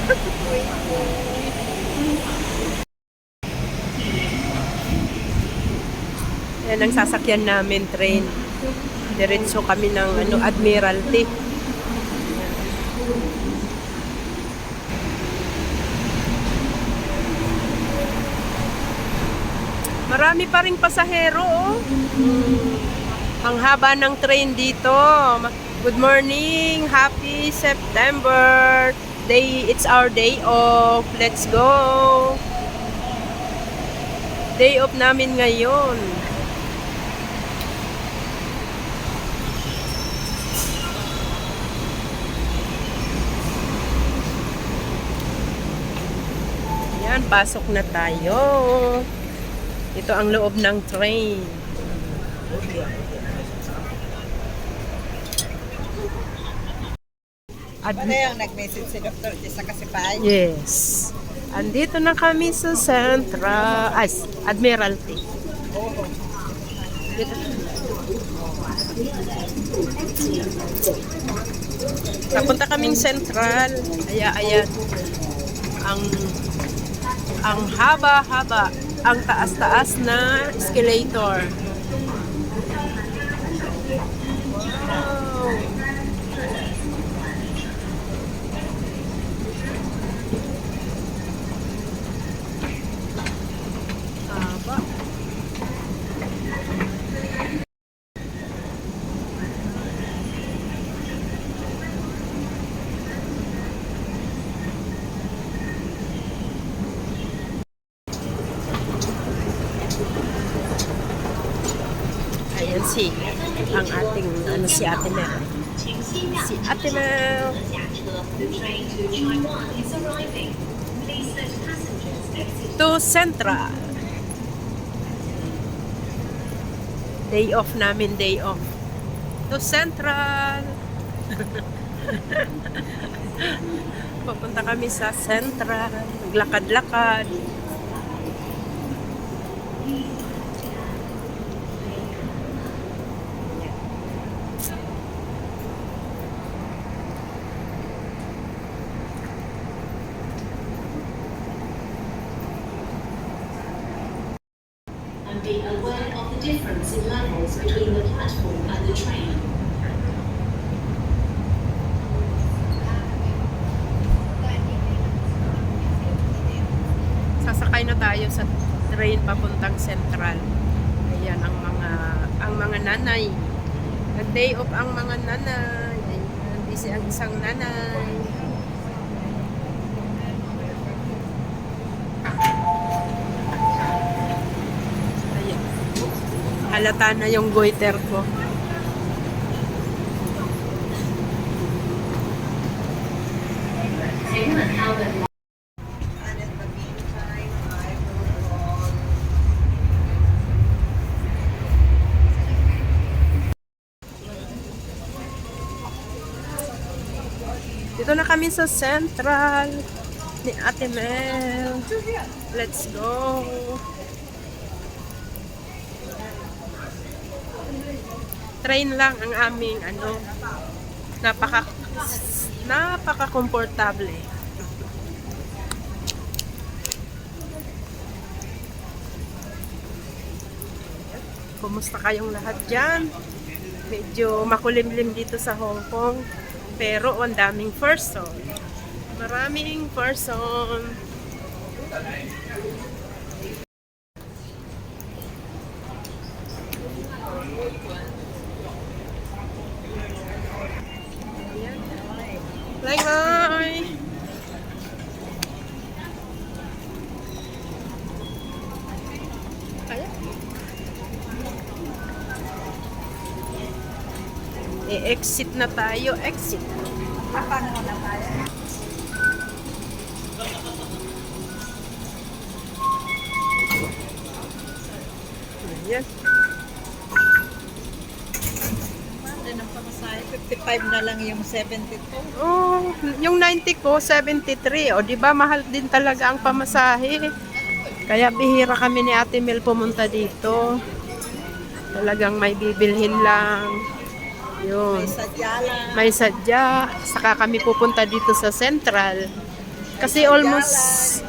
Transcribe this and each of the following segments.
Yan ang sasakyan namin, train. Diretso kami ng Admiralty. Marami pa ring pasahero, oh. Ang haba ng train dito. Good morning. Happy September. It's our day off. Let's go. Day off namin ngayon. Yan, pasok na tayo. Ito ang loob ng train. Ano yung nag-message si Dr. Tisa Kasipay? Yes. Andito na kami sa Admiralty. Dito. Papunta kaming Central. Ayan. Ang haba-haba. Ang taas-taas na escalator. Wow. Haba. Ayan ang ating si Ate Mel. Si Ate Mel. To Central. Day off namin, day off. To Central. Papunta kami sa Central. Naglakad-lakad. Be aware of the difference in levels between the platform and the train. Sasakay na tayo sa train papuntang Central. Ayan ang mga nanay. Nag-day off ang mga nanay. Ayan, busy ang isang nanay. Halata na yung goiter ko. Dito na kami sa Central ni Ate Mel. Let's go. Train lang ang aming napaka-komportable. Kumusta kayong lahat dyan? Medyo makulimlim dito sa Hong Kong, pero ang daming person. Maraming person. Bye-bye! Kaya? E-exit na tayo. Exit. Paano na tayo? Ayan. Ang pamasahe, 55 na lang yung 72. Oh, yung 90 ko, 73. O, di ba mahal din talaga ang pamasahe. Kaya bihira kami ni Ate Mel pumunta dito. Talagang may bibilhin lang. Yun. May sadya lang. May sadya. Saka kami pupunta dito sa Central. Kasi almost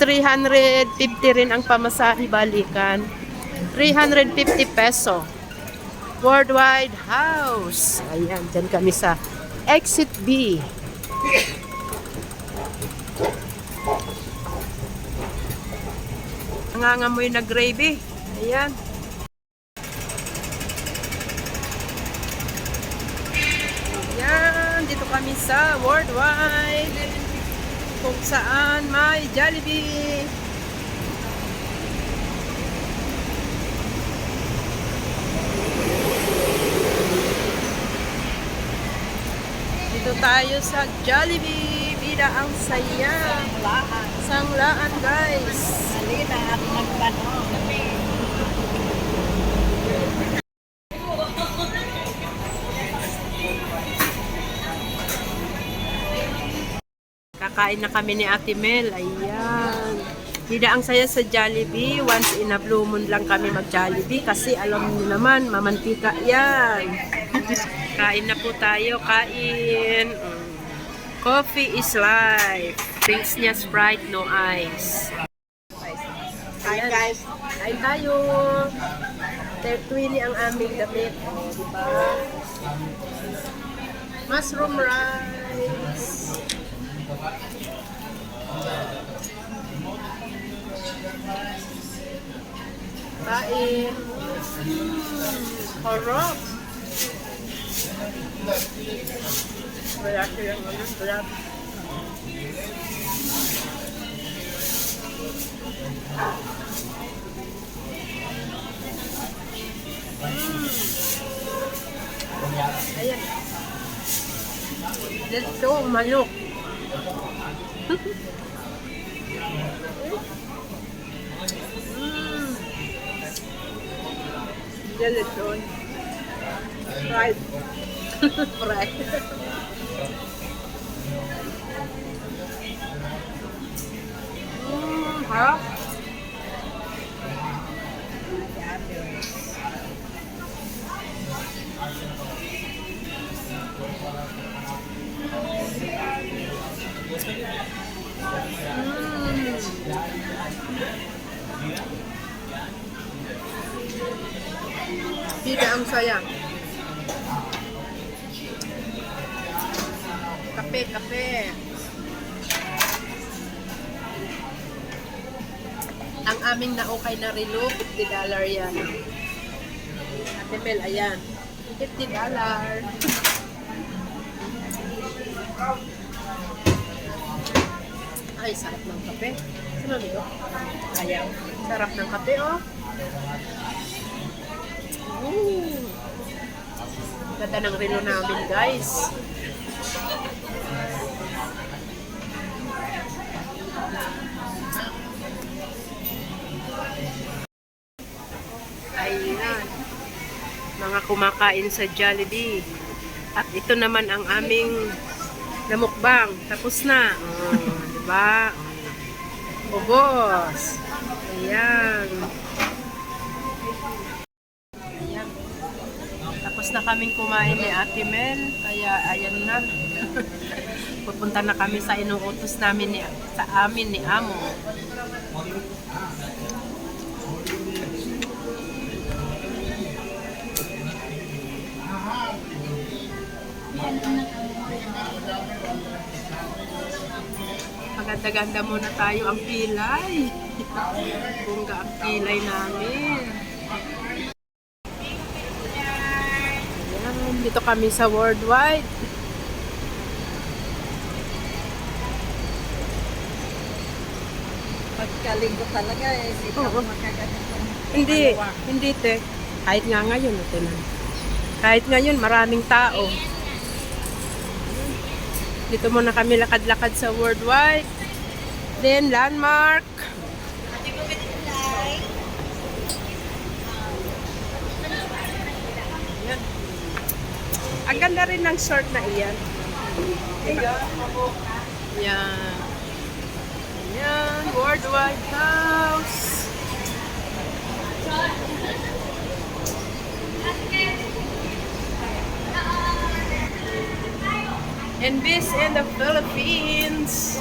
350 rin ang pamasahe balikan. 350 peso. Worldwide House. Ayan, dyan kami sa Exit B. Nangangamoy na gravy. Ayan. Ayan, dito kami sa Worldwide. Kung saan may Jollibee. Dito tayo sa Jollibee. Bida ang saya. Sanglaan, guys. Halina at magtanong kami. Kakain na kami ni Ate Mel. Ayan. Bida ang saya sa Jollibee. Once in a blue moon lang kami mag-Jollibee kasi alam niyo naman, mamantika yan. Kain na po tayo. Kain. Coffee is life. Drinks niya Sprite, no ice. Hi guys. Kain tayo. Twinny ang aming damit. O, diba? Mushroom rice. Kain. Harap. Wala silang ano, sarap. Ayan. Dito, manok. Delicious. Fried. Fried. Harap. Bida ang saya. Kape, kape. Ang aming naukay na relo, $50 yan. Ate Mel, ayan. $50. Ay, sarap ng kape. Sino nito? Ayaw. Sarap ng kape, oh. Ooh. Ganda ng relo namin, guys. Ayan. Mga kumakain sa Jollibee. At ito naman ang aming namukbang. Tapos na. Oh, diba? Ubos. Ayan. Ayan. Tapos na kaming kumain ni Ate Mel. Kaya ayan na. Pupunta na kami sa inuutos namin sa amin ni Amo. Maganda-ganda muna tayo ang pilay. Bungga ang pilay namin. Ayan, dito kami sa Worldwide. Pagkalinggo talaga eh. Hindi ka Oo. makaganito. Hindi te. Kahit nga ngayon, ito na. Kahit ngayon, maraming tao. Dito muna kami lakad-lakad sa Worldwide. Then, Landmark. Ayan. Ang ganda rin ng short na iyan. Ayan. Ayan, Worldwide House. And this in the Philippines.